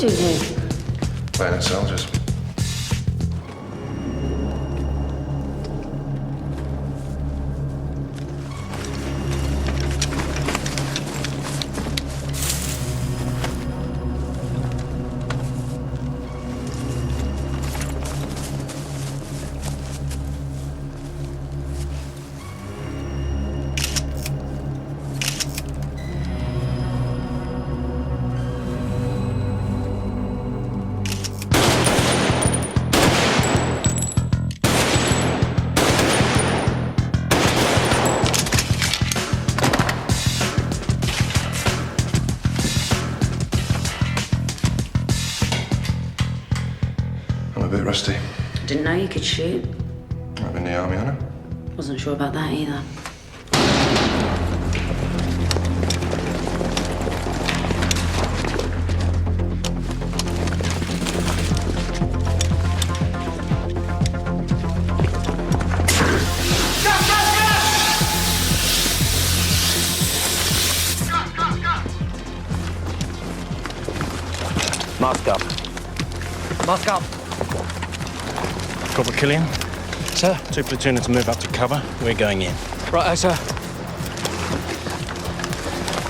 doing here? Playing at soldiers. I'm a bit rusty. Didn't know you could shoot. I'm in the army, I know. Wasn't sure about that either. Mask up. Mask up. Corporal Killian? Sir? 2 platoon to move up to cover. We're going in. Right, sir.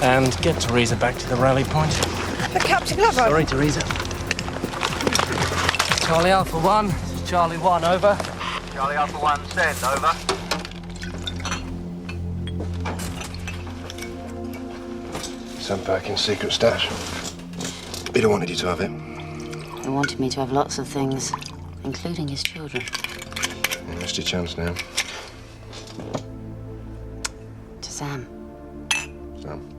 And get Teresa back to the rally point. The Captain Lover. Sorry, Teresa. Charlie Alpha 1. Charlie 1, over. Charlie Alpha 1, send, over. Sent back in secret stash. Peter wanted you to have it. He wanted me to have lots of things, including his children. You missed your chance now. To Sam. Sam.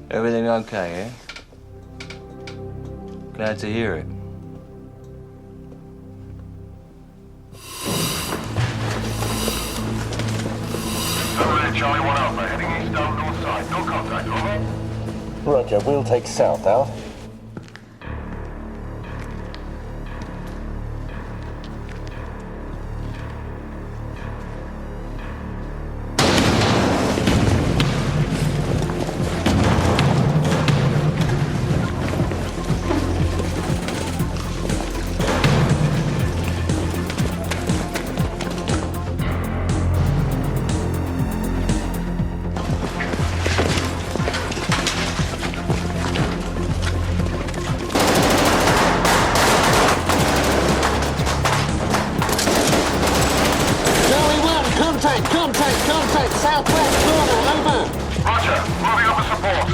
Everything okay, eh? Glad to hear it. Charlie 1 Alpha, heading east down north side. No contact, over. Roger, we'll take south, Al. Contact, southwest corner, over. Roger, moving up with support.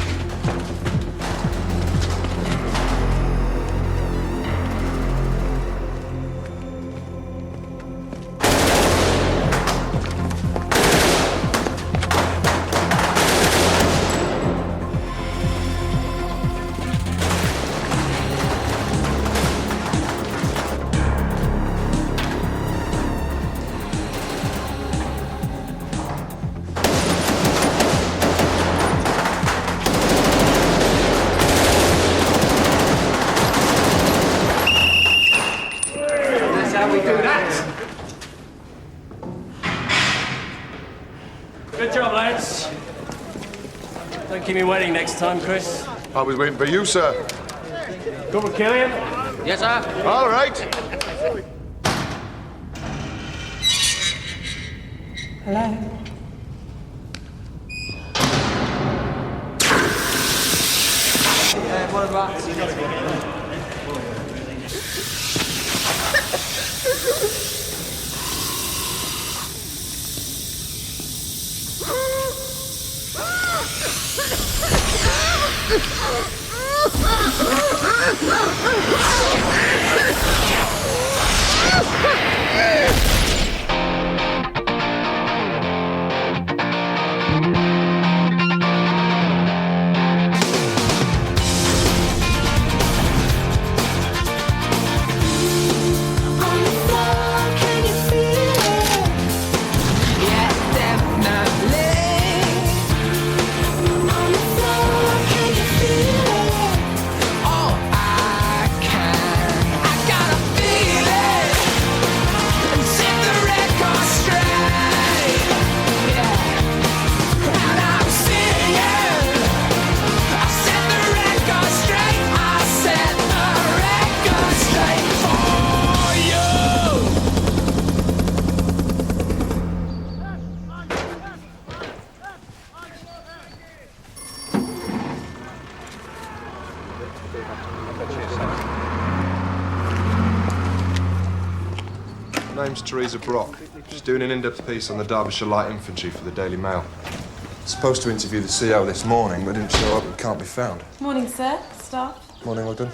Good job, lads. Don't keep me waiting next time, Chris. I was waiting for you, sir. Corporal Killian? Yes, sir. All right. Hello. What about? Can My name's Teresa Brock. She's doing an in-depth piece on the Derbyshire Light Infantry for the Daily Mail. Supposed to interview the CO this morning, but didn't show up and can't be found. Morning, sir. Staff. Morning, Ogden.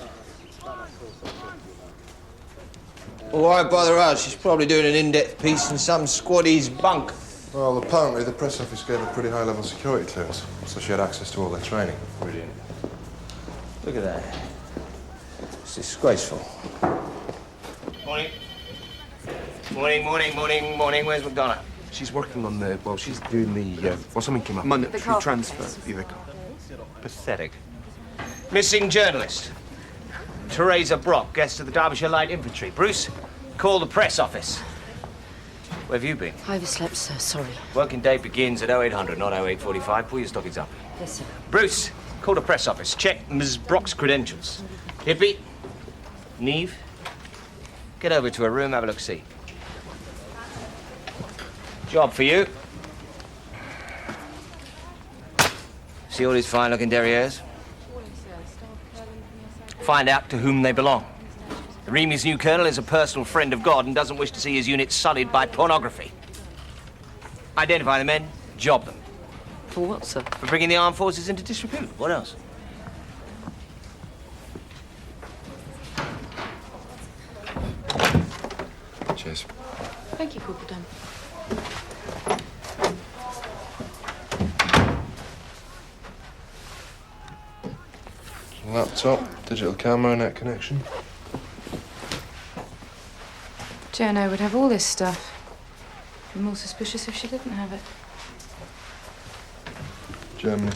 Why bother us? She's probably doing an in-depth piece in some squaddy's bunk. Well, apparently the press office gave her pretty high-level security clearance, so she had access to all their training. Brilliant. Look at that. It's disgraceful. Morning. Morning. Where's McDonough? She's working on the... Well, she's doing the... something came up. Monetary transfer vehicle. Pathetic. Missing journalist. Teresa Brock, guest of the Derbyshire Light Infantry. Bruce, call the press office. Where have you been? I overslept, sir. Sorry. Working day begins at 0800, not 0845. Pull your stockings up. Yes, sir. Bruce, call the press office. Check Ms. Brock's credentials. Hippie, Neve, get over to her room, have a look-see. Job for you. See all these fine-looking derrieres? Find out to whom they belong. The Remy's new colonel is a personal friend of God and doesn't wish to see his unit sullied by pornography. Identify the men, job them. For what, sir? For bringing the armed forces into disrepute. What else? Cheers. Thank you, Corporal Dunn. Laptop, digital camera, net connection. Jono would have all this stuff. Be more suspicious if she didn't have it. Germany.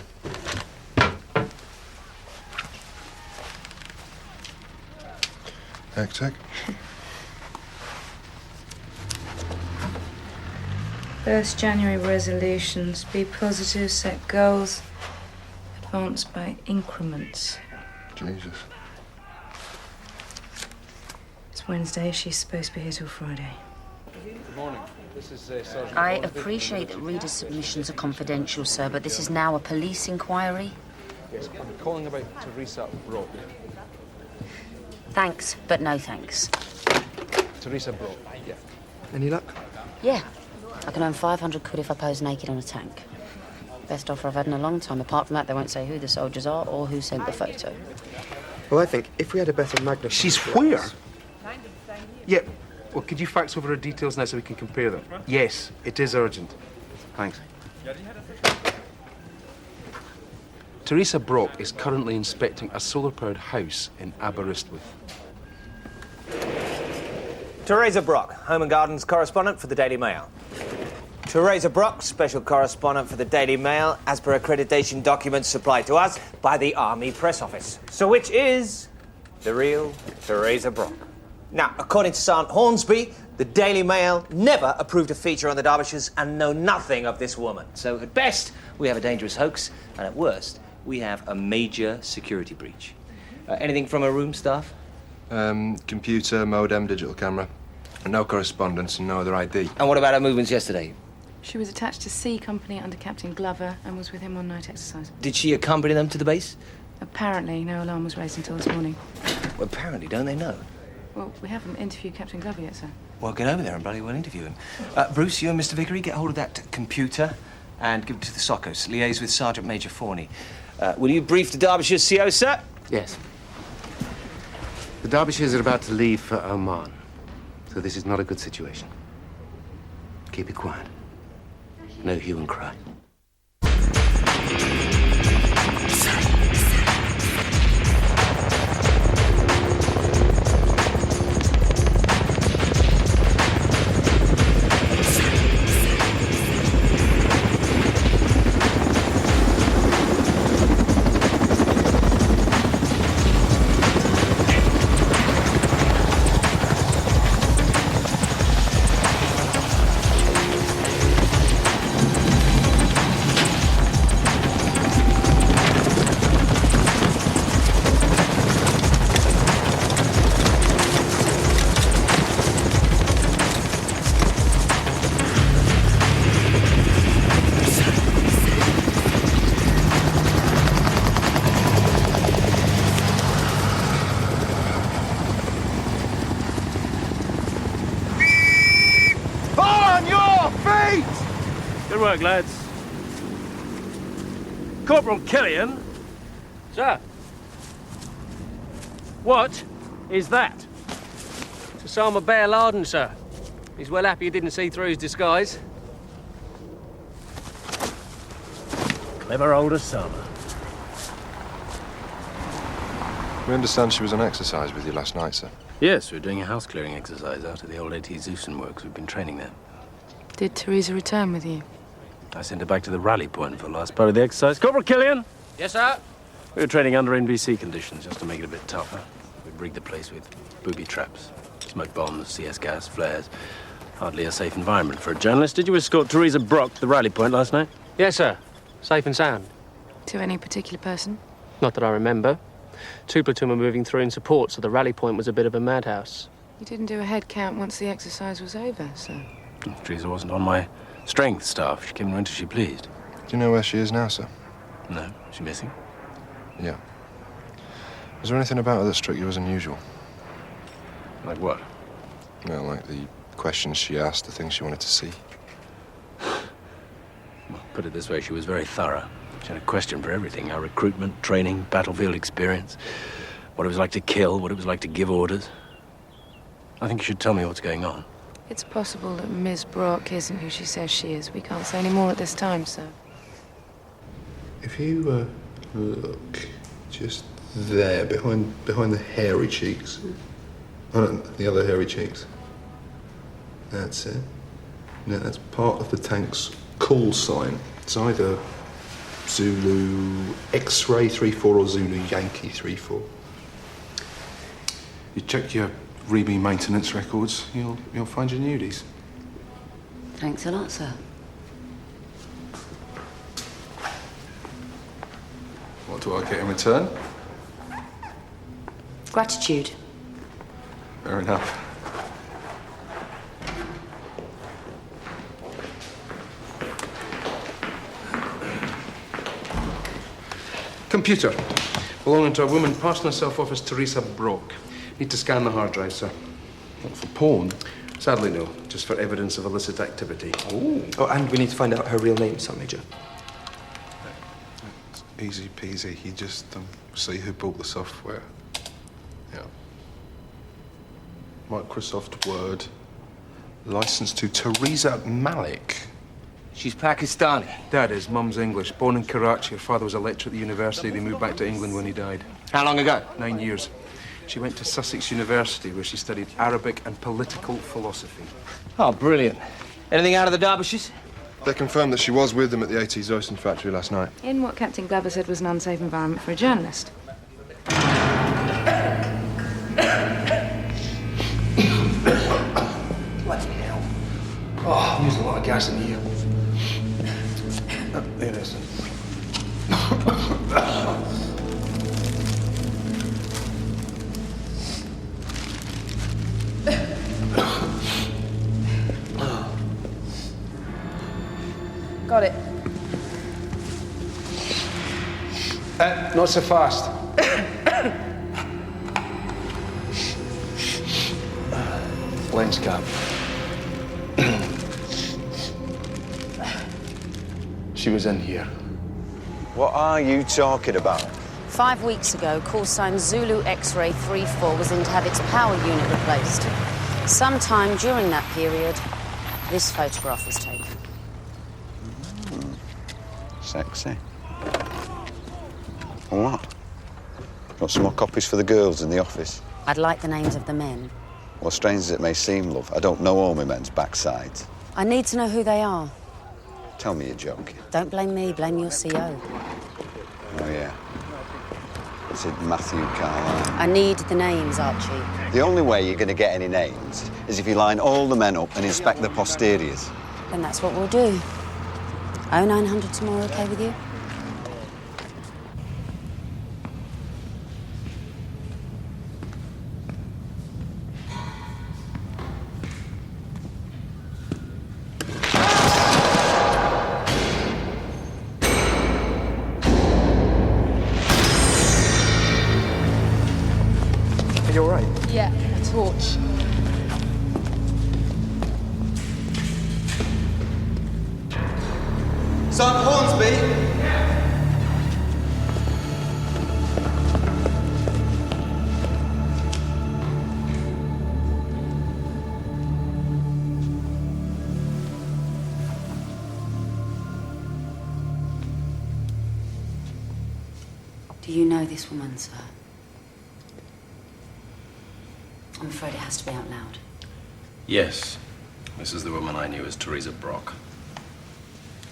Tech. First January resolutions. Be positive, set goals. Advance by increments. Jesus. It's Wednesday. She's supposed to be here till Friday. Good morning. This is Sergeant... I appreciate that readers' submissions are confidential, sir, but this is now a police inquiry. Yes, I'm calling about Teresa Brock. Thanks, but no thanks. Teresa Brock, yeah. Any luck? Yeah. I can earn 500 quid if I pose naked on a tank. Best offer I've had in a long time. Apart from that, they won't say who the soldiers are or who sent the photo. Well, I think if we had a better magnifier... She's where? Yeah. Well, could you fax over her details now so we can compare them? Yes, it is urgent. Thanks. Teresa Brock is currently inspecting a solar-powered house in Aberystwyth. Teresa Brock, Home and Gardens correspondent for the Daily Mail. Teresa Brock, special correspondent for the Daily Mail, as per accreditation documents supplied to us by the Army Press Office. So which is the real Teresa Brock? Now, according to Sergeant Hornsby, the Daily Mail never approved a feature on the Derbyshires and know nothing of this woman. So at best, we have a dangerous hoax, and at worst, we have a major security breach. Anything from her room, staff? Computer, modem, digital camera. And no correspondence and no other ID. And what about her movements yesterday? She was attached to C Company under Captain Glover and was with him on night exercise. Did she accompany them to the base? Apparently, no alarm was raised until this morning. Well, apparently, don't they know? Well, we haven't interviewed Captain Glover yet, sir. Well, get over there and bloody well interview him. Bruce, you and Mr. Vickery, get hold of that computer and give it to the Soccos. Liaise with Sergeant Major Forney. Will you brief the Derbyshire CO, sir? Yes. The Derbyshires are about to leave for Oman, so this is not a good situation. Keep it quiet. No hue and cry. Good work, lads. Corporal Killian. Sir. What is that? It's Osama Bin Laden, sir. He's well happy he didn't see through his disguise. Clever old Osama. We understand she was on exercise with you last night, sir. Yes, we're doing a house clearing exercise out at the old AT Zeusen works. We've been training there. Did Teresa return with you? I sent her back to the rally point for the last part of the exercise. Corporal Killian! Yes, sir? We were training under NBC conditions just to make it a bit tougher. We'd rigged the place with booby traps, smoke bombs, CS gas, flares. Hardly a safe environment for a journalist. Did you escort Teresa Brock to the rally point last night? Yes, sir. Safe and sound. To any particular person? Not that I remember. 2 platoon were moving through in support, so the rally point was a bit of a madhouse. You didn't do a head count once the exercise was over, so... Teresa wasn't on my strength staff. She came and went as she pleased. Do you know where she is now, sir? No. Is she missing? Yeah. Was there anything about her that struck you as unusual? Like what? Well, like the questions she asked, the things she wanted to see. Well, put it this way, she was very thorough. She had a question for everything. Our recruitment, training, battlefield experience. What it was like to kill, what it was like to give orders. I think you should tell me what's going on. It's possible that Ms. Brock isn't who she says she is. We can't say any more at this time, sir. If you look just there, behind the hairy cheeks. Oh, no, the other hairy cheeks. That's it. Now, that's part of the tank's call sign. It's either Zulu X-ray 34 or Zulu Yankee 34. You check your Reby maintenance records, you'll find your nudies. Thanks a lot, sir. What do I get in return? Gratitude. Fair enough. Computer. Belonging to a woman passing herself off as Teresa Brock. Need to scan the hard drive, sir. What, for porn? Sadly, no. Just for evidence of illicit activity. Oh, and we need to find out her real name, Sir Major. Easy peasy. You just see who bought the software. Yeah. Microsoft Word. Licensed to Teresa Malik. She's Pakistani. Dad is. Mum's English. Born in Karachi. Her father was a lecturer at the university. They moved back to England when he died. How long ago? 9 years. She went to Sussex University, where she studied Arabic and political philosophy. Oh, brilliant. Anything out of the Derbyshires? They confirmed that she was with them at the AT Zeusen factory last night. In what Captain Glover said was an unsafe environment for a journalist. Bloody hell. Oh, I'm using a lot of gas in here. There it is. Got it. Not so fast. Lens cap. She was in here. What are you talking about? 5 weeks ago, call sign Zulu X-ray 34 was in to have its power unit replaced. Sometime during that period, this photograph was taken. Sexy. What? Got some more copies for the girls in the office? I'd like the names of the men. Well, strange as it may seem, love, I don't know all my men's backsides. I need to know who they are. Tell me you're joking. Don't blame me, blame your CO. Oh, yeah. Is it Matthew Carlyle? I need the names, Archie. The only way you're going to get any names is if you line all the men up and inspect their posteriors. Then that's what we'll do. 0900 tomorrow, okay with you? Are you all right? Yeah, a torch. Sergeant Hornsby! Do you know this woman, sir? I'm afraid it has to be out loud. Yes. This is the woman I knew as Teresa Brock.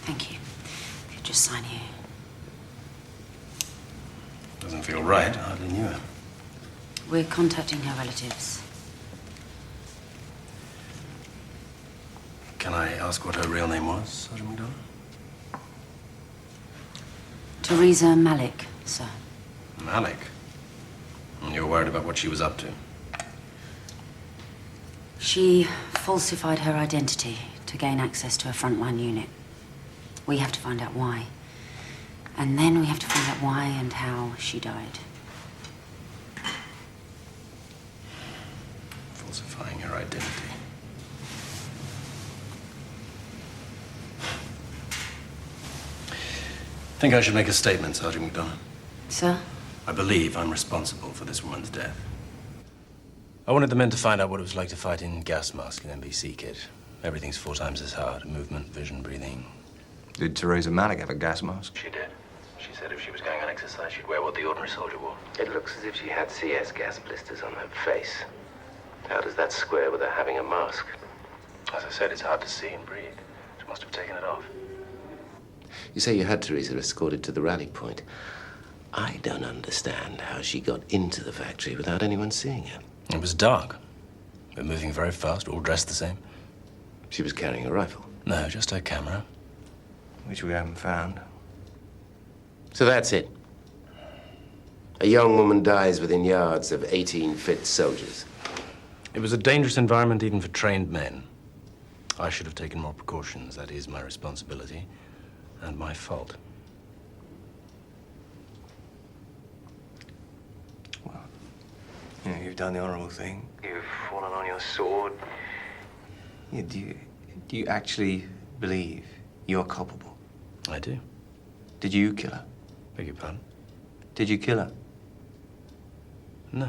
Thank you. If you'd just sign here. Doesn't feel right. I hardly knew her. We're contacting her relatives. Can I ask what her real name was, Sergeant McDonald? Teresa Malik, sir. Malik? And you're worried about what she was up to? She falsified her identity to gain access to a frontline unit. We have to find out why. And then we have to find out why and how she died. Falsifying her identity. I think I should make a statement, Sergeant McDonough. Sir? I believe I'm responsible for this woman's death. I wanted the men to find out what it was like to fight in gas mask and NBC kit. Everything's 4 times as hard. Movement, vision, breathing. Did Teresa Malik have a gas mask? She did. She said if she was going on exercise, she'd wear what the ordinary soldier wore. It looks as if she had CS gas blisters on her face. How does that square with her having a mask? As I said, it's hard to see and breathe. She must have taken it off. You say you had Teresa escorted to the rally point. I don't understand how she got into the factory without anyone seeing her. It was dark. They were moving very fast, all dressed the same. She was carrying a rifle? No, just her camera. Which we haven't found. So that's it. A young woman dies within yards of 18 fit soldiers. It was a dangerous environment even for trained men. I should have taken more precautions. That is my responsibility and my fault. Well, you know, you've done the honorable thing. You've fallen on your sword. Yeah, do you actually believe you're culpable? I do. Did you kill her? Beg your pardon? Did you kill her? No.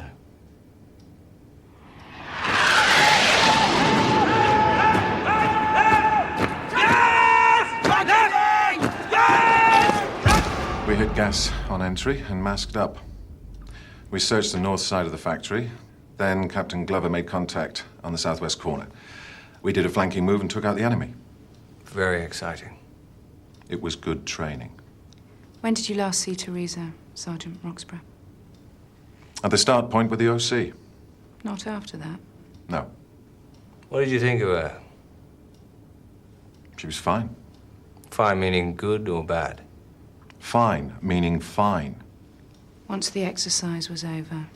We hit gas on entry and masked up. We searched the north side of the factory. Then Captain Glover made contact on the southwest corner. We did a flanking move and took out the enemy. Very exciting. It was good training. When did you last see Teresa, Sergeant Roxburgh? At the start point with the OC. Not after that. No. What did you think of her? She was fine. Fine meaning good or bad? Fine, meaning fine. Once the exercise was over,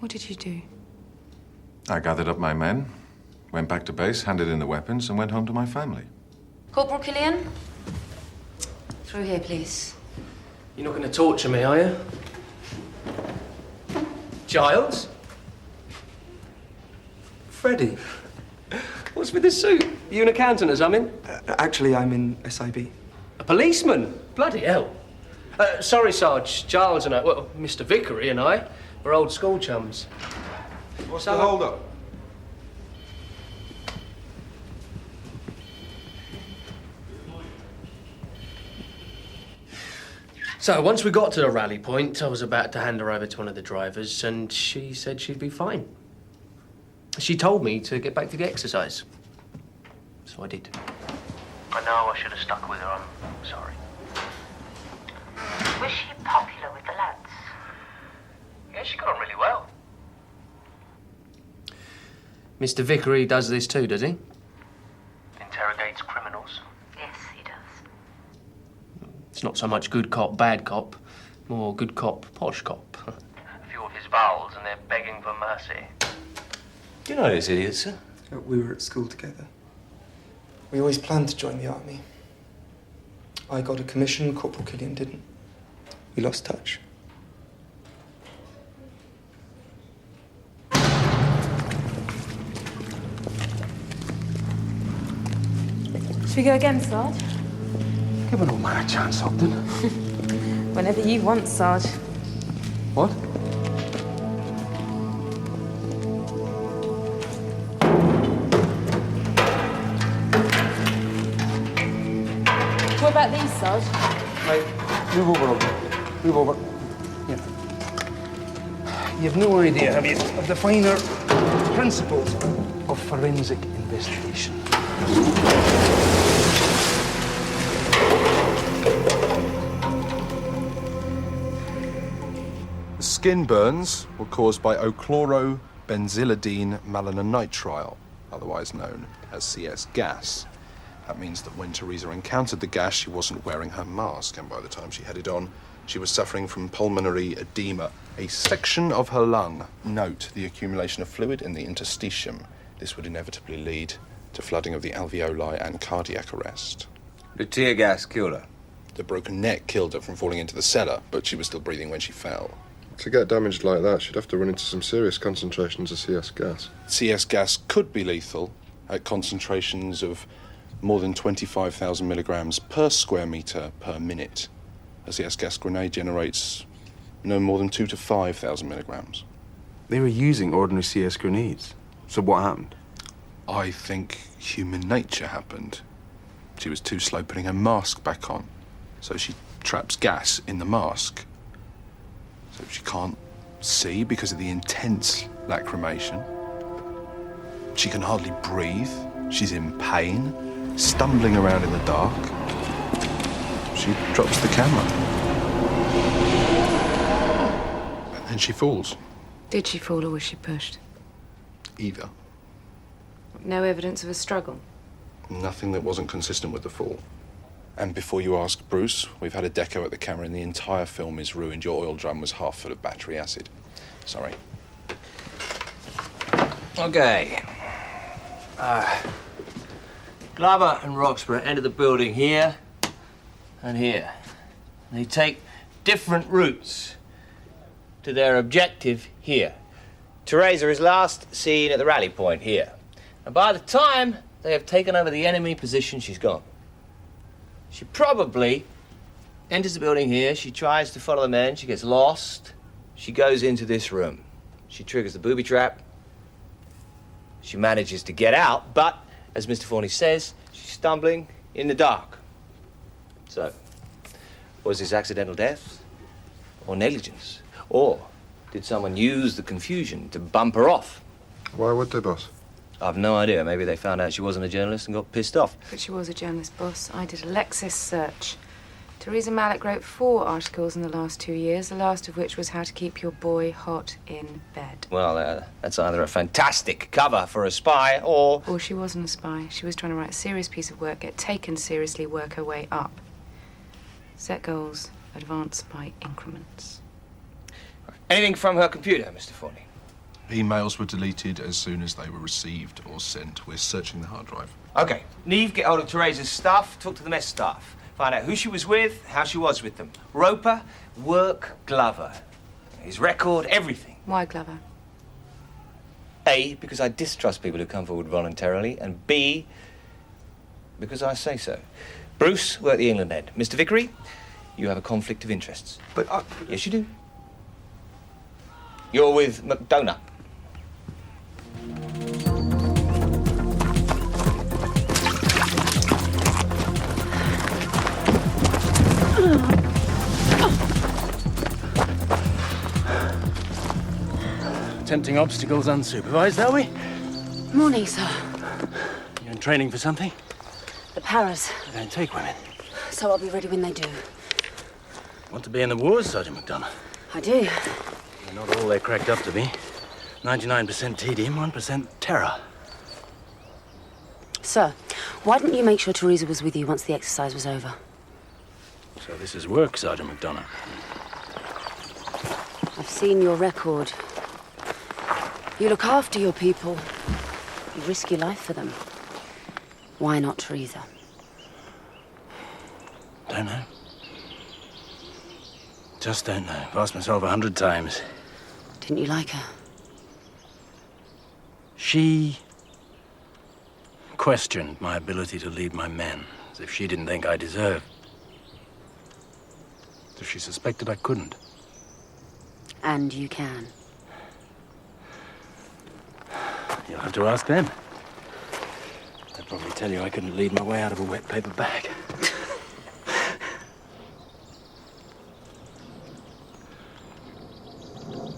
what did you do? I gathered up my men, went back to base, handed in the weapons, and went home to my family. Corporal Killian? Through here, please. You're not going to torture me, are you? Giles? Freddie. What's with this suit? You an accountant, as I'm in? Actually, I'm in SIB. A policeman? Bloody hell. Sorry, Sarge. Giles and I, well, Mr. Vickery and I, we're old school chums. What's the hold-up? So, once we got to the rally point, I was about to hand her over to one of the drivers, and she said she'd be fine. She told me to get back to the exercise. So I did. I know I should have stuck with her. I'm sorry. Was she popular with the lads? Yeah, she got on really well. Mr. Vickery does this too, does he? Interrogates criminals. Yes, he does. It's not so much good cop, bad cop, more good cop, posh cop. A few of his vowels, and they're begging for mercy. Do you know this idiot, sir? We were at school together. We always planned to join the army. I got a commission, Corporal Killian didn't. We lost touch. Should we go again, Sarge? Give an old man a chance, Ogden. Whenever you want, Sarge. What? What about these, Sarge? Right, move over, Ogden. Move over. Yeah. You've no idea, have you, of the finer principles of forensic investigation. The skin burns were caused by ochlorobenzylidine malonitrile, otherwise known as CS gas. That means that when Teresa encountered the gas, she wasn't wearing her mask, and by the time she had it on, she was suffering from pulmonary edema, a section of her lung. Note the accumulation of fluid in the interstitium. This would inevitably lead to flooding of the alveoli and cardiac arrest. The tear gas killed her. The broken neck killed her from falling into the cellar, but she was still breathing when she fell. To get damaged like that, she'd have to run into some serious concentrations of CS gas. CS gas could be lethal at concentrations of more than 25,000 milligrams per square metre per minute. A CS gas grenade generates no more than 2,000 to 5,000 milligrams. They were using ordinary CS grenades. So what happened? I think human nature happened. She was too slow putting her mask back on, so she traps gas in the mask. So she can't see because of the intense lacrimation. She can hardly breathe. She's in pain, stumbling around in the dark. She drops the camera. And then she falls. Did she fall or was she pushed? Either. No evidence of a struggle? Nothing that wasn't consistent with the fall. And before you ask, Bruce, we've had a deco at the camera and the entire film is ruined. Your oil drum was half full of battery acid. Sorry. Okay. Glover and Roxburgh entered the building here and here. They take different routes to their objective here. Teresa is last seen at the rally point here. And by the time they have taken over the enemy position, she's gone. She probably enters the building here. She tries to follow the men. She gets lost. She goes into this room. She triggers the booby trap. She manages to get out, but, as Mr. Forney says, she's stumbling in the dark. So, was this accidental death? Or negligence? Or did someone use the confusion to bump her off? Why would they, boss? I've no idea. Maybe they found out she wasn't a journalist and got pissed off. But she was a journalist, boss. I did a Lexis search. Teresa Malick wrote 4 articles in the last 2 years, the last of which was How to Keep Your Boy Hot in Bed. Well, that's either a fantastic cover for a spy or... Or she wasn't a spy. She was trying to write a serious piece of work, get taken seriously, work her way up. Set goals, advance by increments. Anything from her computer, Mr. Forney? Emails were deleted as soon as they were received or sent. We're searching the hard drive. Okay. Neve, get hold of Teresa's stuff, talk to the mess staff. Find out who she was with, how she was with them. Roper, work Glover. His record, everything. Why Glover? A, because I distrust people who come forward voluntarily, and B, because I say so. Bruce, we're at the England end. Mr. Vickery, you have a conflict of interests. But I... Yes, you do. You're with McDonough. Tempting obstacles unsupervised, are we? Morning, sir. You in training for something? The Paras. They don't take women. So I'll be ready when they do. Want to be in the wars, Sergeant McDonough? I do. They're not all they're cracked up to be. 99% tedium, 1% terror. Sir, why didn't you make sure Teresa was with you once the exercise was over? So this is work, Sergeant McDonough. I've seen your record. You look after your people. You risk your life for them. Why not Teresa? Don't know. Just don't know. I've asked myself 100 times. Didn't you like her? She questioned my ability to lead my men, as if she didn't think I deserved If she suspected I couldn't. And you can. You'll have to ask them. They'll probably tell you I couldn't lead my way out of a wet paper bag.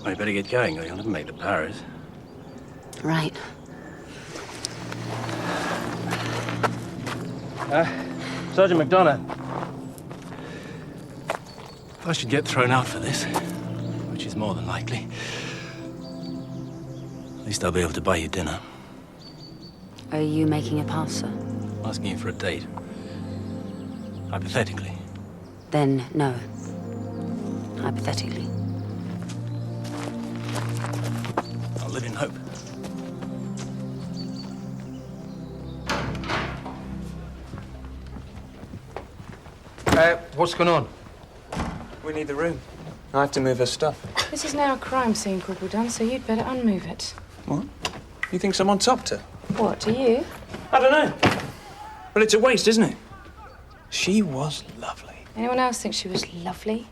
Well, you better get going, or you'll never make the Paris. Right. Sergeant McDonough. If I should get thrown out for this, which is more than likely, at least I'll be able to buy you dinner. Are you making a pass, sir? I'm asking you for a date. Hypothetically. Then no. Hypothetically. I'll live in hope. What's going on? We need the room. I have to move her stuff. This is now a crime scene, Corporal Dunn, so you'd better unmove it. What? You think someone topped her? What, do you? I don't know. Well, it's a waste, isn't it? She was lovely. Anyone else think she was lovely?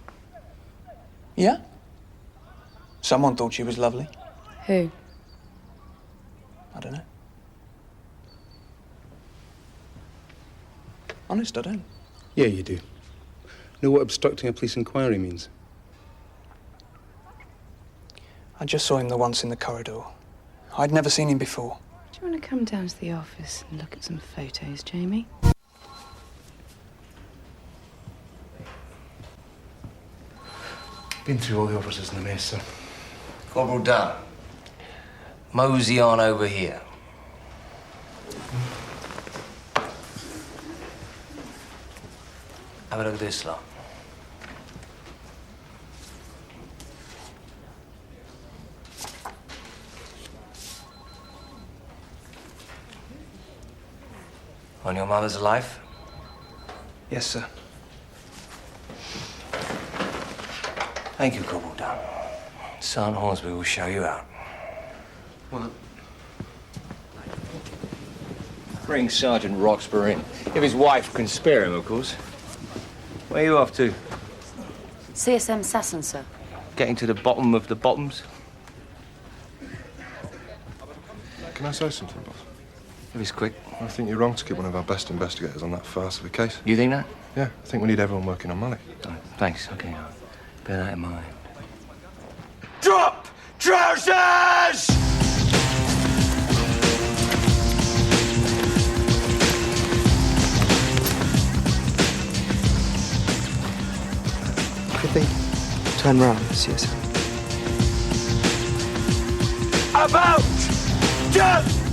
Yeah? Someone thought she was lovely. Who? I don't know. Honest, I don't. Yeah, you do. Know what obstructing a police inquiry means? I just saw him the once in the corridor. I'd never seen him before. Do you want to come down to the office and look at some photos, Jamie? Been through all the officers in the mess, sir. Corporal Dunn. Mosey on over here. Have a look at this lot. On your mother's life? Yes, sir. Thank you, Corporal Dunn. Sergeant Hornsby will show you out. Well, Bring Sergeant Roxburgh in. If his wife can spare him, of course. Where are you off to? CSM Sasson, sir. Getting to the bottom of the bottoms? Can I say something, boss? If it's quick. I think you're wrong to keep one of our best investigators on that farce of a case. You think that? Yeah, I think we need everyone working on Malik. Oh, thanks. Okay, I'll bear that in mind. Drop trousers! could they turn round, CSM? About! Jump!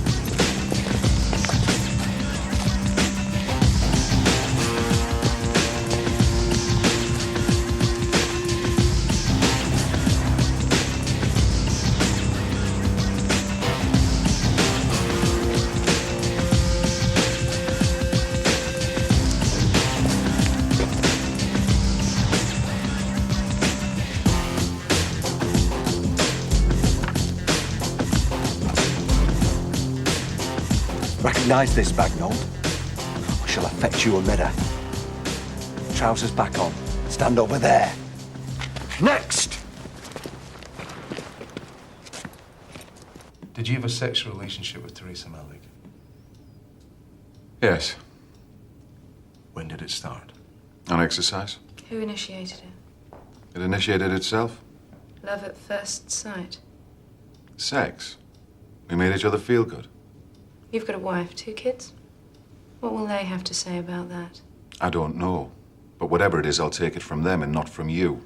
Recognise this, Bagnold? I shall affect you a mirror. Trousers back on. Stand over there. Next! Did you have a sexual relationship with Teresa Malik? Yes. When did it start? On exercise. Who initiated it? It initiated itself. Love at first sight. Sex. We made each other feel good. You've got a wife, 2 kids? What will they have to say about that? I don't know. But whatever it is, I'll take it from them and not from you.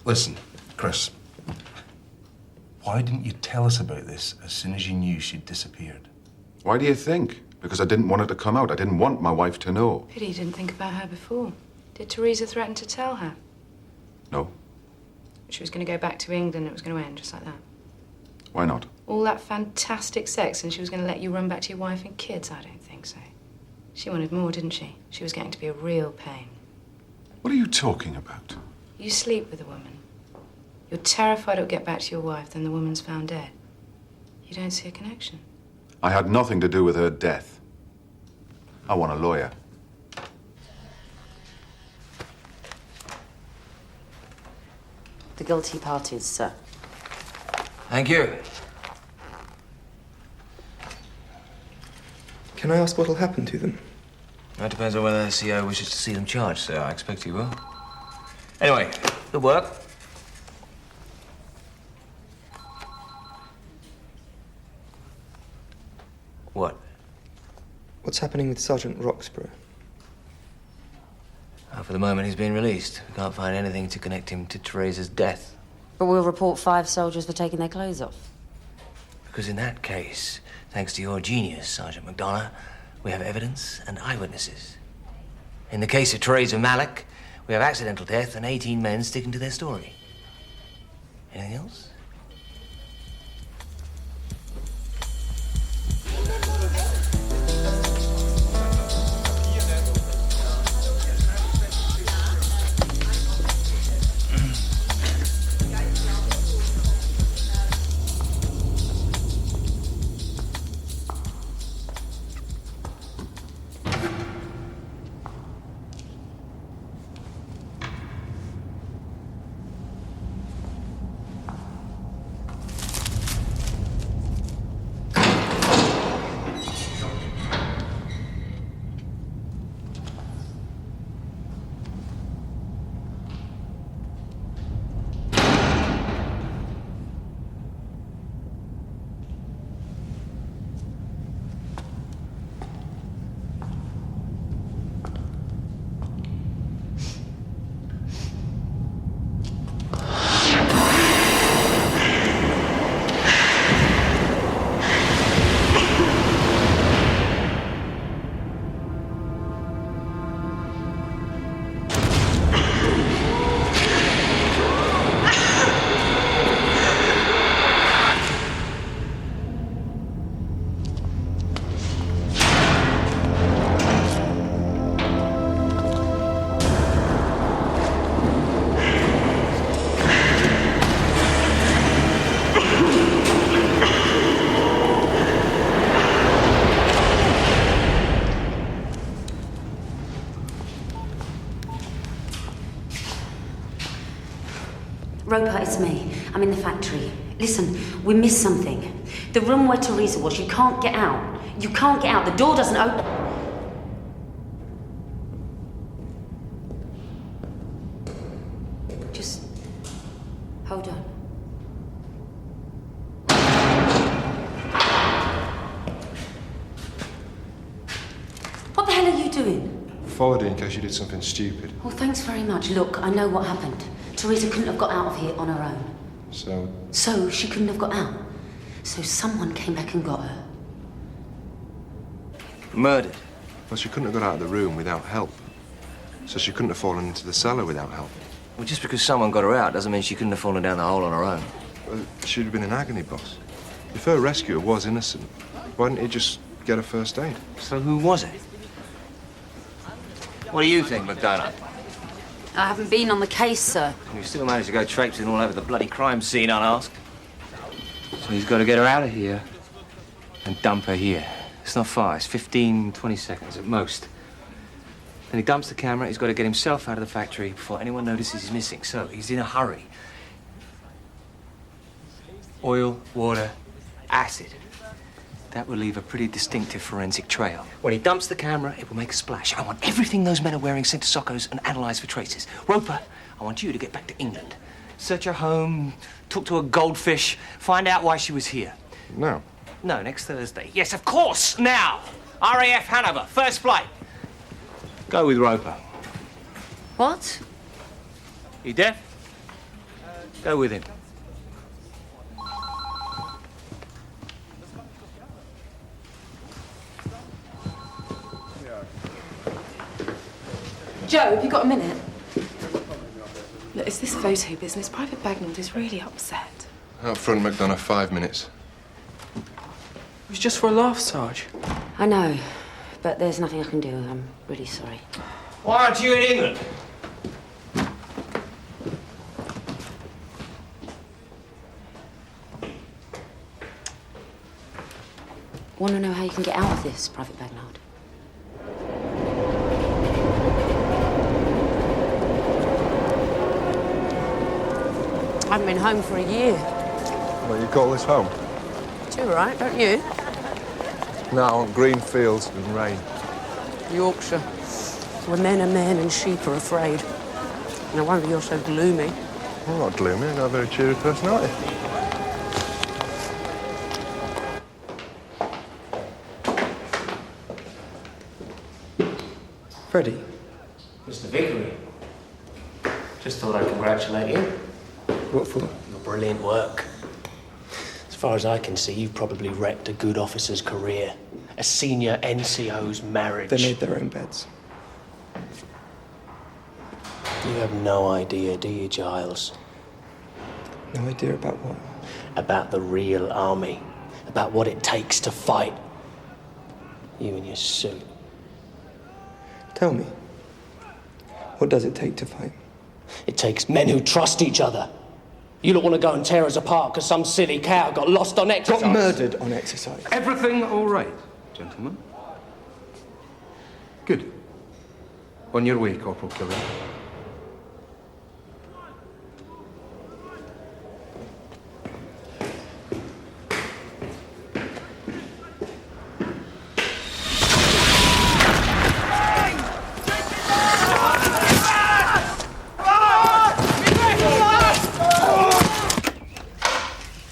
Listen, Chris. Why didn't you tell us about this as soon as you knew she'd disappeared? Why do you think? Because I didn't want it to come out. I didn't want my wife to know. Pity you didn't think about her before. Did Teresa threaten to tell her? No. She was going to go back to England and it was going to end just like that. Why not? All that fantastic sex and she was going to let you run back to your wife and kids? I don't think so. She wanted more, didn't she? She was getting to be a real pain. What are you talking about? You sleep with a woman. You're terrified it'll get back to your wife, then the woman's found dead. You don't see a connection. I had nothing to do with her death. I want a lawyer. the guilty parties, sir. Thank you. Can I ask what'll happen to them? That depends on whether the CO wishes to see them charged, sir. I expect he will. Anyway, good work. What? What's happening with Sergeant Roxburgh? For the moment, he's been released. We can't find anything to connect him to Teresa's death. But we'll report 5 soldiers for taking their clothes off. Because in that case, thanks to your genius, Sergeant McDonough, we have evidence and eyewitnesses. In the case of Teresa Malik, we have accidental death and 18 men sticking to their story. Anything else? Roper, it's me. I'm in the factory. Listen, we missed something. The room where Teresa was, you can't get out. You can't get out. The door doesn't open. Just hold on. What the hell are you doing? Followed you in case you did something stupid. Well, thanks very much. Look, I know what happened. Teresa couldn't have got out of here on her own. So she couldn't have got out. So someone came back and got her. Murdered. Well, she couldn't have got out of the room without help. So she couldn't have fallen into the cellar without help. Well, just because someone got her out doesn't mean she couldn't have fallen down the hole on her own. Well, she'd have been in agony, boss. If her rescuer was innocent, why didn't he just get her first aid? So who was it? What do you think, McDonough? I haven't been on the case, sir. You still managed to go traipsing all over the bloody crime scene unasked. So he's got to get her out of here and dump her here. It's not far. It's 15, 20 seconds at most. Then he dumps the camera. He's got to get himself out of the factory before anyone notices he's missing. So he's in a hurry. Oil, water, acid. That will leave a pretty distinctive forensic trail. When he dumps the camera, it will make a splash. I want everything those men are wearing sent to Socko's and analysed for traces. Roper, I want you to get back to England. Search her home, talk to a goldfish, find out why she was here. No. No, next Thursday. Yes, of course, now. RAF Hanover, first flight. Go with Roper. What? You deaf? Go with him. Joe, have you got a minute? Look, it's this photo business. Private Bagnall is really upset. Out front, McDonough, 5 minutes. It was just for a laugh, Sarge. I know, but there's nothing I can do. I'm really sorry. Why aren't you in England? Want to know how you can get out of this, Private Bagnall? haven't been home for a year. Well, you call this home? Too right, don't you? No, I want green fields and rain. Yorkshire, where men are men and sheep are afraid. No wonder you're so gloomy. I'm not gloomy, I've got a very cheery personality. Freddie. Mr. Vickery. Just thought I'd congratulate you. What for? Your brilliant work. As far as I can see, you've probably wrecked a good officer's career. A senior NCO's marriage. They made their own beds. You have no idea, do you, Giles? No idea about what? About the real army. About what it takes to fight. You and your suit. Tell me, what does it take to fight? It takes men who trust each other. You don't want to go and tear us apart because some silly cow got lost on exercise. Got murdered on exercise. Everything all right, gentlemen? Good. On your way, Corporal Killian.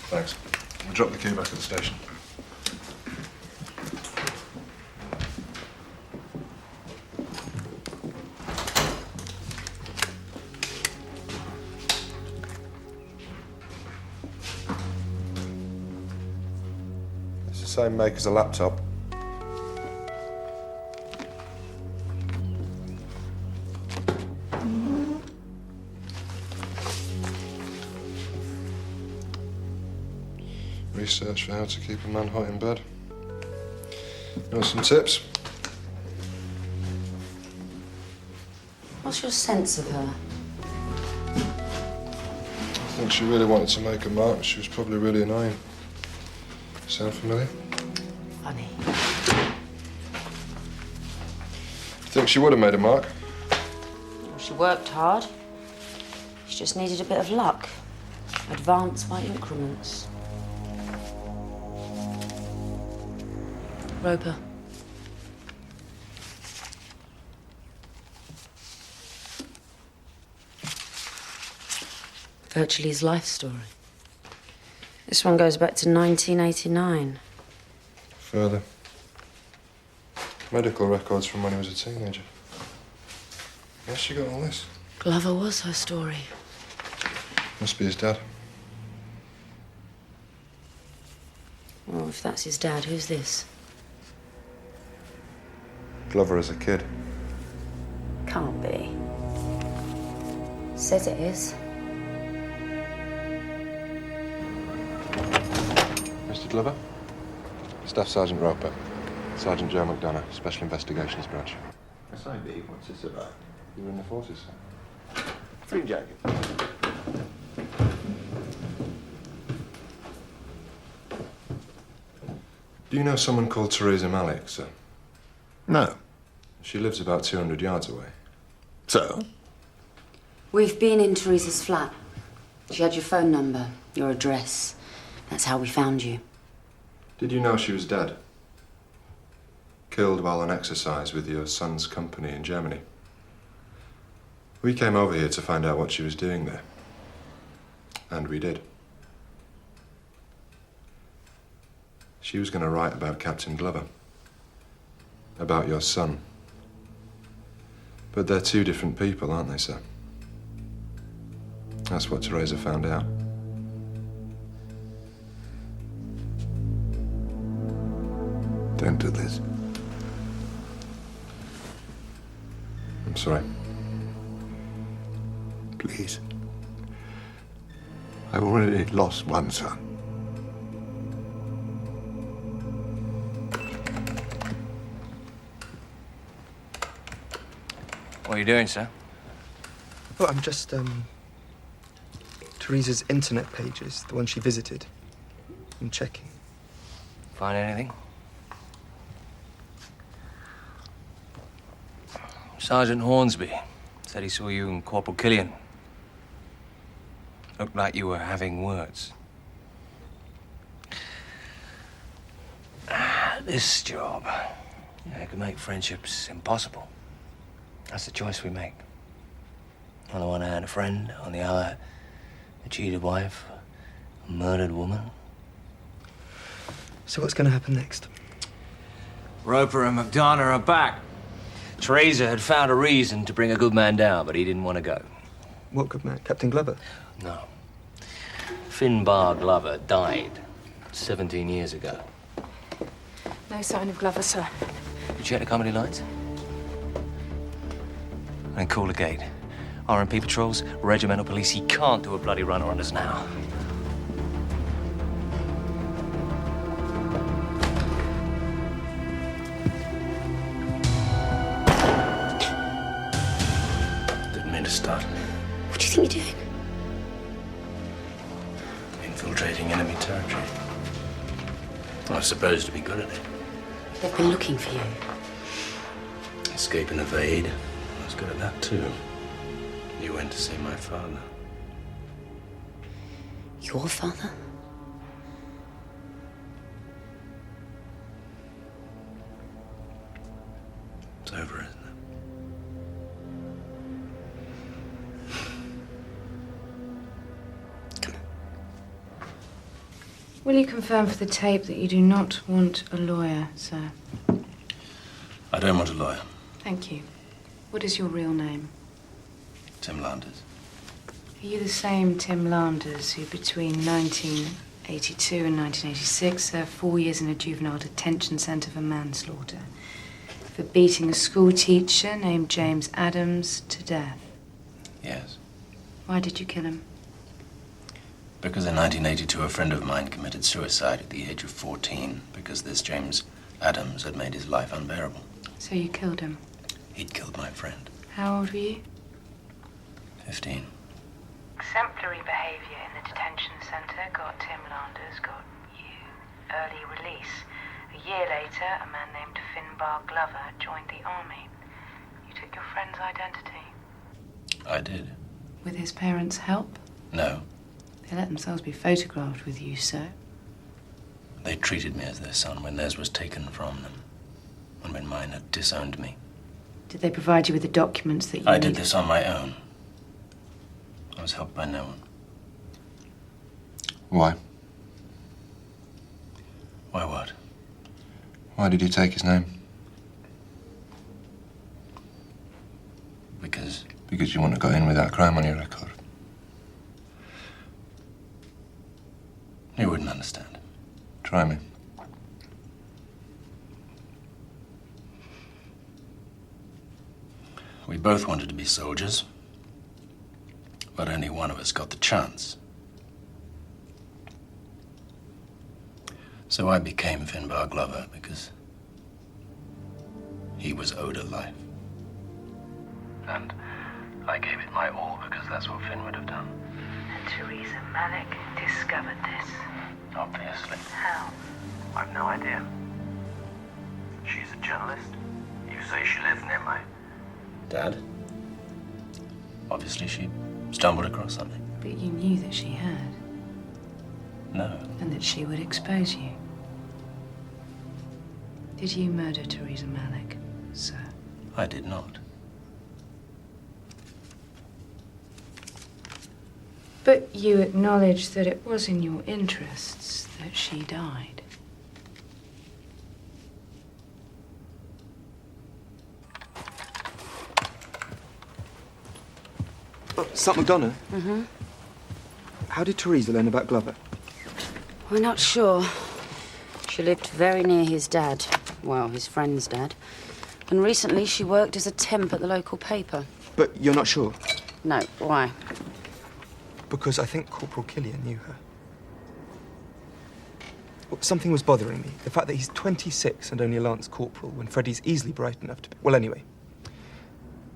Thanks. I'll drop the key back at the station. It's the same make as a laptop. Research for how to keep a man hot in bed. You want some tips? What's your sense of her? I think she really wanted to make a mark. She was probably really annoying. Sound familiar? Funny. Think she would have made a mark? Well, she worked hard. She just needed a bit of luck. Advance by increments. Roper. Virtually his life story. This one goes back to 1989. Further. Medical records from when he was a teenager. Yes, she got all this. Glover was her story. Must be his dad. Well, if that's his dad, who's this? Glover as a kid. Can't be. Says it is. Mr. Glover? Staff Sergeant Roper. Sergeant Joe McDonough, Special Investigations Branch. SIB, what's this about? You were in the forces, sir. Free jacket. Do you know someone called Theresa Malik, sir? No. She lives about 200 yards away. So? We've been in Teresa's flat. She had your phone number, your address. That's how we found you. Did you know she was dead? Killed while on exercise with your son's company in Germany. We came over here to find out what she was doing there. And we did. She was going to write about Captain Glover. About your son. But they're two different people, aren't they, sir? That's what Theresa found out. Don't do this. I'm sorry. Please. I've already lost one son. What are you doing, sir? Oh, I'm just, Teresa's internet pages, the one she visited. I'm checking. Find anything? Sergeant Hornsby said he saw you and Corporal Killian Looked like you were having words. This job, it can make friendships impossible. That's the choice we make. On the one hand, a friend. On the other, a cheated wife, a murdered woman. So what's going to happen next? Roper and McDonough are back. Teresa had found a reason to bring a good man down, but he didn't want to go. What good man? Captain Glover? No. Finbar Glover died 17 years ago. No sign of Glover, sir. You check the comedy lines? And call the gate. RMP patrols, regimental police. He can't do a bloody runner on us now. Didn't mean to start. What do you think you're doing? Infiltrating enemy territory. I was supposed to be good at it. They've been looking for you. Escape and evade. I was good at that too. You went to see my father. Your father? It's over, isn't it? Will you confirm for the tape that you do not want a lawyer, sir? I don't want a lawyer. Thank you. What is your real name? Tim Landers. Are you the same Tim Landers who between 1982 and 1986 served 4 years in a juvenile detention centre for manslaughter for beating a school teacher named James Adams to death? Yes. Why did you kill him? Because in 1982, a friend of mine committed suicide at the age of 14 because this James Adams had made his life unbearable. So you killed him? He'd killed my friend. How old were you? 15. Exemplary behaviour in the detention centre got Tim Landers, got you early release. A year later, a man named Finbar Glover joined the army. You took your friend's identity. I did. With his parents' help? No. They let themselves be photographed with you, sir. They treated me as their son when theirs was taken from them, and when mine had disowned me. Did they provide you with the documents that you I did needed? this on my own. I was helped by no one. Why? Why what? Why did you take his name? Because... Because you wouldn't have got in without a crime on your record. You wouldn't understand. Try me. We both wanted to be soldiers, but only one of us got the chance. So I became Finbar Glover because he was owed a life. And I gave it my all because that's what Finn would have done. And Teresa Malick discovered this. Obviously. How? I've no idea. She's a journalist. You say she lives near me. Dad? Obviously she stumbled across something. But you knew that she had. No. And that she would expose you. Did you murder Teresa Malick, sir? I did not. But you acknowledge that it was in your interests that she died. Oh, Sut McDonough? Mm-hmm. How did Teresa learn about Glover? We're not sure. She lived very near his dad. Well, his friend's dad. And recently she worked as a temp at the local paper. But you're not sure? No, why? Because I think Corporal Killian knew her. Well, something was bothering me. The fact that he's 26 and only a Lance Corporal when Freddie's easily bright enough to be... Well, anyway.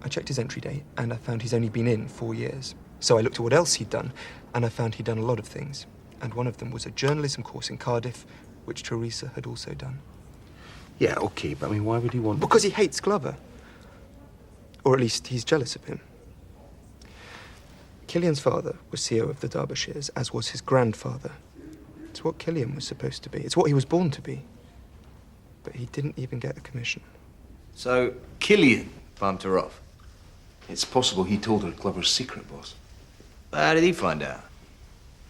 I checked his entry date and I found he's only been in 4 years. So I looked at what else he'd done and I found he'd done a lot of things. And one of them was a journalism course in Cardiff, which Teresa had also done. Yeah, okay, but I mean, why would he want... Because he hates Glover. Or at least he's jealous of him. Killian's father was CEO of the Derbyshires, as was his grandfather. It's what Killian was supposed to be. It's what he was born to be. But he didn't even get a commission. So, Killian bumped her off. It's possible he told her Glover's secret, boss. How did he find out?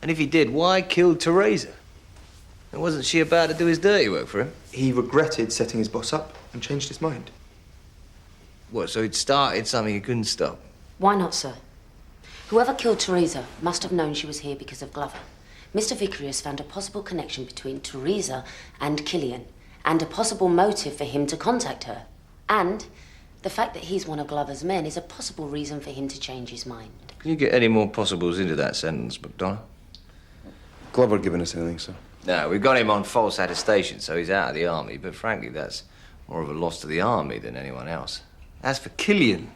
And if he did, why kill Teresa? And wasn't she about to do his dirty work for him? He regretted setting his boss up and changed his mind. What, so he'd started something he couldn't stop? Why not, sir? Whoever killed Teresa must have known she was here because of Glover. Mr. Vickery has found a possible connection between Teresa and Killian, and a possible motive for him to contact her. And the fact that he's one of Glover's men is a possible reason for him to change his mind. Can you get any more possibles into that sentence, McDonough? Glover given us anything, sir? No, we've got him on false attestation, so he's out of the army, but frankly, that's more of a loss to the army than anyone else. As for Killian...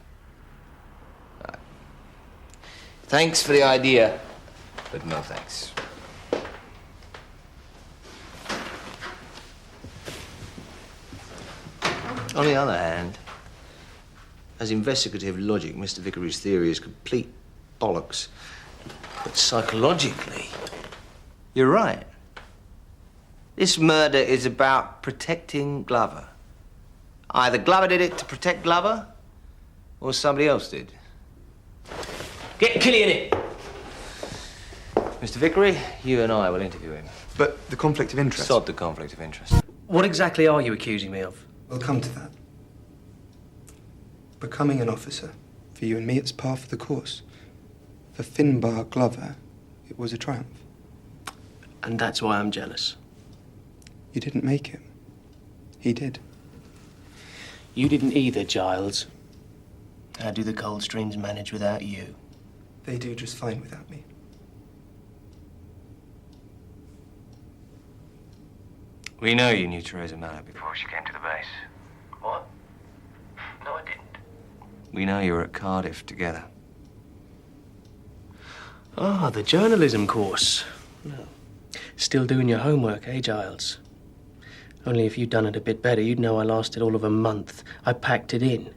Thanks for the idea, but no thanks. On the other hand, as investigative logic, Mr. Vickery's theory is complete bollocks. But psychologically, you're right. This murder is about protecting Glover. Either Glover did it to protect Glover, or somebody else did. Get Killian in! Mr. Vickery, you and I will interview him. But the conflict of interest... Sod the conflict of interest. What exactly are you accusing me of? We'll come to that. Becoming an officer. For you and me, it's par for the course. For Finbar Glover, it was a triumph. And that's why I'm jealous. You didn't make it. He did. You didn't either, Giles. How do the Coldstreams manage without you? They do just fine without me. We know you knew Teresa Mallet Before she came to the base. What? No, I didn't. We know you were at Cardiff together. Ah, the journalism course. No. Still doing your homework, eh, Giles? Only if you'd done it a bit better, you'd know I lasted all of a month. I packed it in.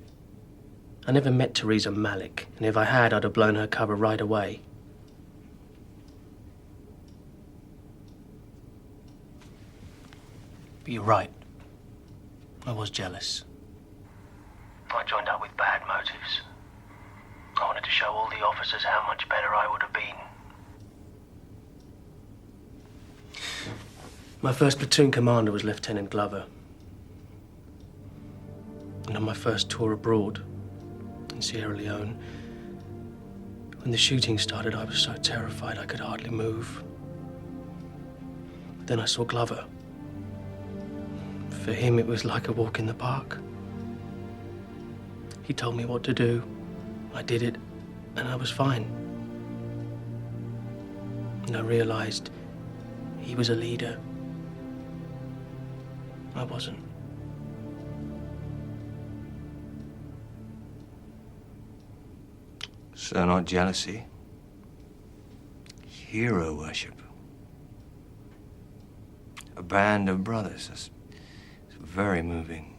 I never met Teresa Malik, and if I had, I'd have blown her cover right away. But you're right. I was jealous. I joined up with bad motives. I wanted to show all the officers how much better I would have been. My first platoon commander was Lieutenant Glover. And on my first tour abroad, in Sierra Leone, when the shooting started, I was so terrified I could hardly move. But then I saw Glover. For him, it was like a walk in the park. He told me what to do. I did it, and I was fine. And I realized he was a leader. I wasn't. So not jealousy. Hero worship. A band of brothers. It's very moving.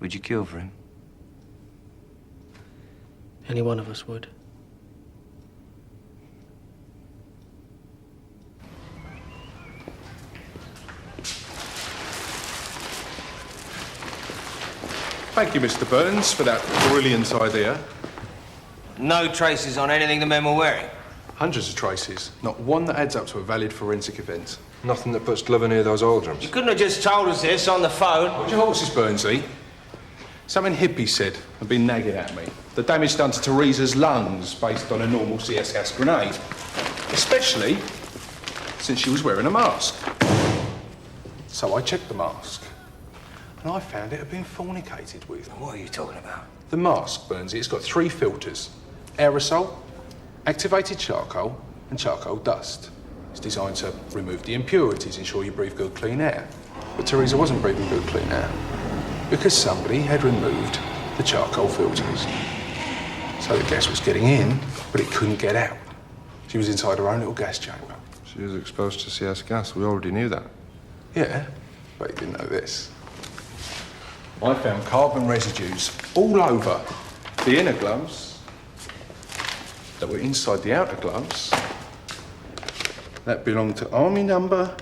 Would you kill for him? Any one of us would. Thank you, Mr. Burns, for that brilliant idea. No traces on anything the men were wearing? Hundreds of traces. Not one that adds up to a valid forensic event. Nothing that puts Glover near those aldrums. You couldn't have just told us this on the phone. Hold your horses, Burnsley. Something hippie said and been nagging at me. The damage done to Teresa's lungs based on a normal CS gas grenade. Especially since she was wearing a mask. So I checked the mask. And I found it had been fornicated with. What are you talking about? The mask, Burnsy, it's got 3 filters. Aerosol, activated charcoal, and charcoal dust. It's designed to remove the impurities, ensure you breathe good, clean air. But Teresa wasn't breathing good, clean air because somebody had removed the charcoal filters. So the gas was getting in, but it couldn't get out. She was inside her own little gas chamber. She was exposed to CS gas. We already knew that. Yeah, but you didn't know this. I found carbon residues all over the inner gloves that were inside the outer gloves that belonged to Army number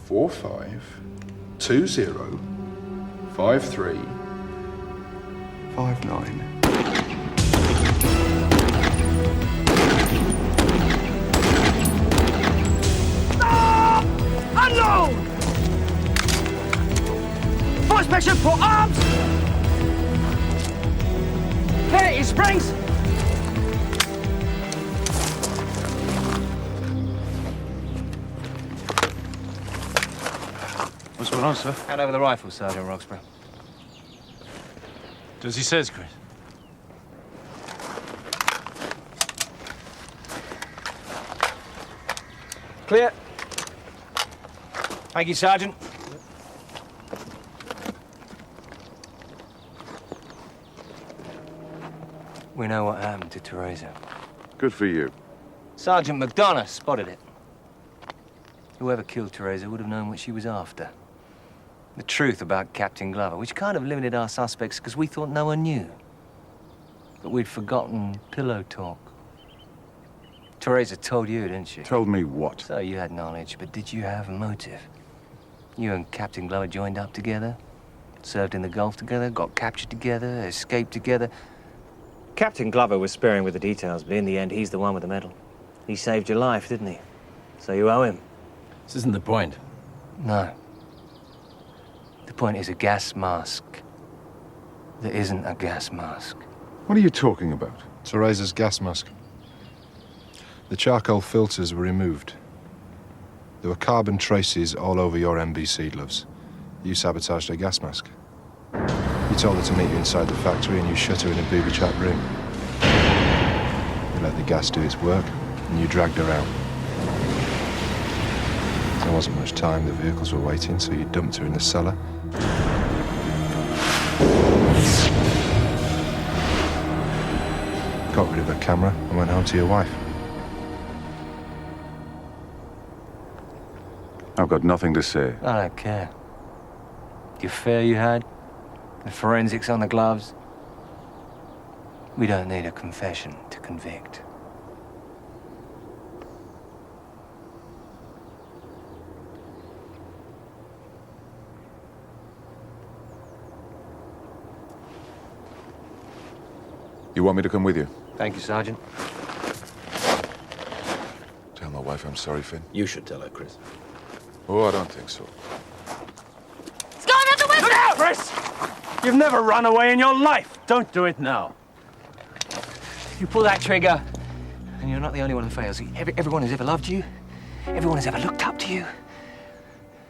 45205359. Unload! Full inspection for arms! There is springs! What's going on, sir? Hand over the rifle, Sergeant Roxburgh. Does he says, Chris? Clear. Thank you, Sergeant. We know what happened to Teresa. Good for you. Sergeant McDonough spotted it. Whoever killed Teresa would have known what she was after. The truth about Captain Glover, which kind of limited our suspects because we thought no one knew. But we'd forgotten pillow talk. Teresa told you, didn't she? Told me what? So you had knowledge, but did you have a motive? You and Captain Glover joined up together, served in the Gulf together, got captured together, escaped together. Captain Glover was sparing with the details, but in the end, he's the one with the medal. He saved your life, didn't he? So you owe him. This isn't the point. No. The point is a gas mask. There isn't a gas mask. What are you talking about? Teresa's gas mask. The charcoal filters were removed. There were carbon traces all over your NBC gloves. You sabotaged her gas mask. You told her to meet you inside the factory and you shut her in a booby-trapped room. You let the gas do its work and you dragged her out. There wasn't much time, the vehicles were waiting, so you dumped her in the cellar. Got rid of her camera and went home to your wife. I've got nothing to say. I don't care. The affair you had, the forensics on the gloves. We don't need a confession to convict. You want me to come with you? Thank you, Sergeant. Tell my wife I'm sorry, Finn. You should tell her, Chris. Oh, I don't think so. It's going out the window! Look out, Chris! You've never run away in your life. Don't do it now. You pull that trigger, and you're not the only one who fails. Everyone who's ever loved you, everyone who's ever looked up to you.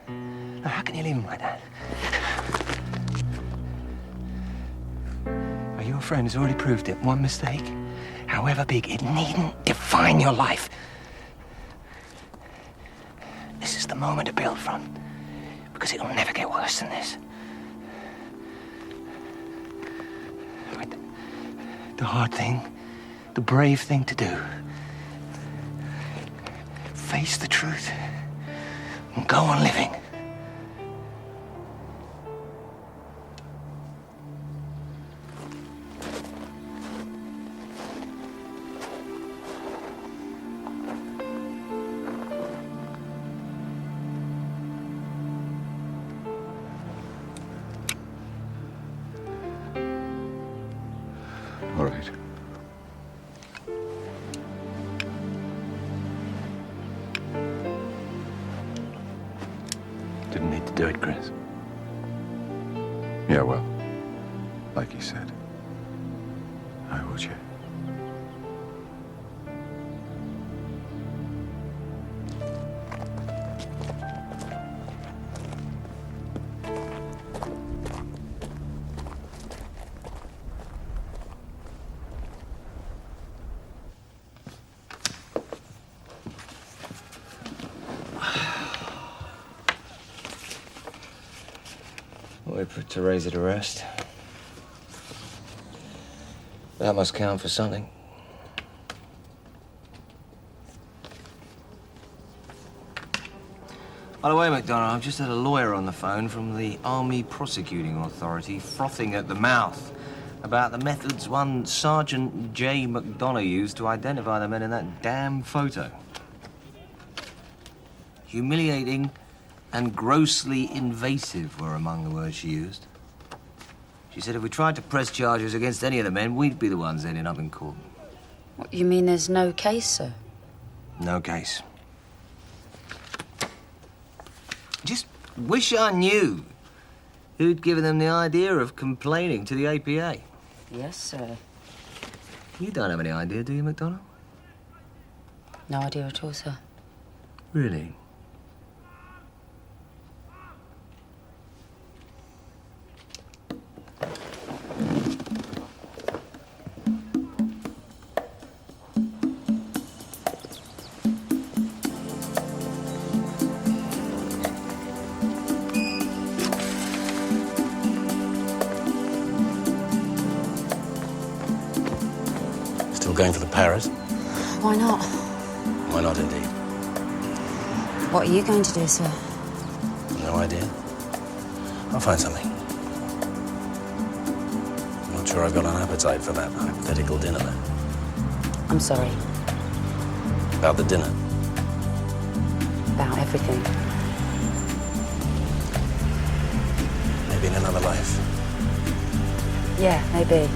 Now, how can you leave him like that? Well, your friend has already proved it. One mistake, however big, it needn't define your life. This is the moment to build from, because it'll never get worse than this. But the hard thing, the brave thing to do, face the truth and go on living. All right. Didn't need to do it, Chris. Yeah, well, like he said, I owed you. We put Teresa to rest. That must count for something. By the way, McDonough, I've just had a lawyer on the phone from the Army Prosecuting Authority frothing at the mouth about the methods one Sergeant J. McDonough used to identify the men in that damn photo. Humiliating and grossly invasive were among the words she used. She said if we tried to press charges against any of the men, we'd be the ones ending up in court. What, you mean there's no case, sir? No case. Just wish I knew who'd given them the idea of complaining to the APA. Yes, sir. You don't have any idea, do you, McDonough? No idea at all, sir. Really? Going for the Paris? Why not? Why not, indeed? What are you going to do, sir? No idea. I'll find something. I'm not sure I've got an appetite for that hypothetical dinner, though. I'm sorry. About the dinner? About everything. Maybe in another life. Yeah, maybe.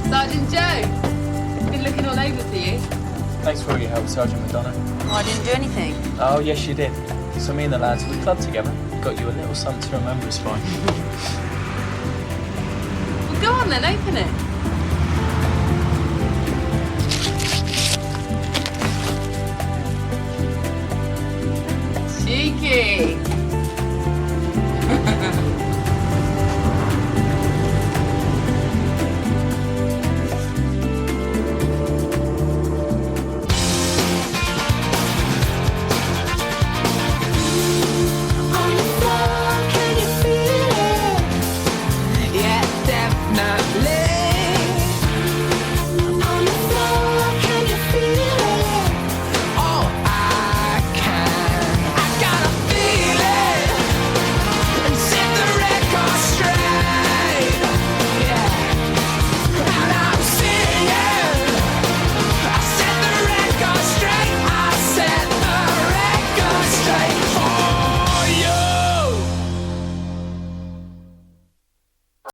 Sergeant Joe, been looking all over for you. Thanks for all your help, Sergeant McDonough. Oh, I didn't do anything. Oh, yes, you did. So me and the lads, we clubbed together. Got you a little something to remember us by. Well, go on then, open it. Cheeky.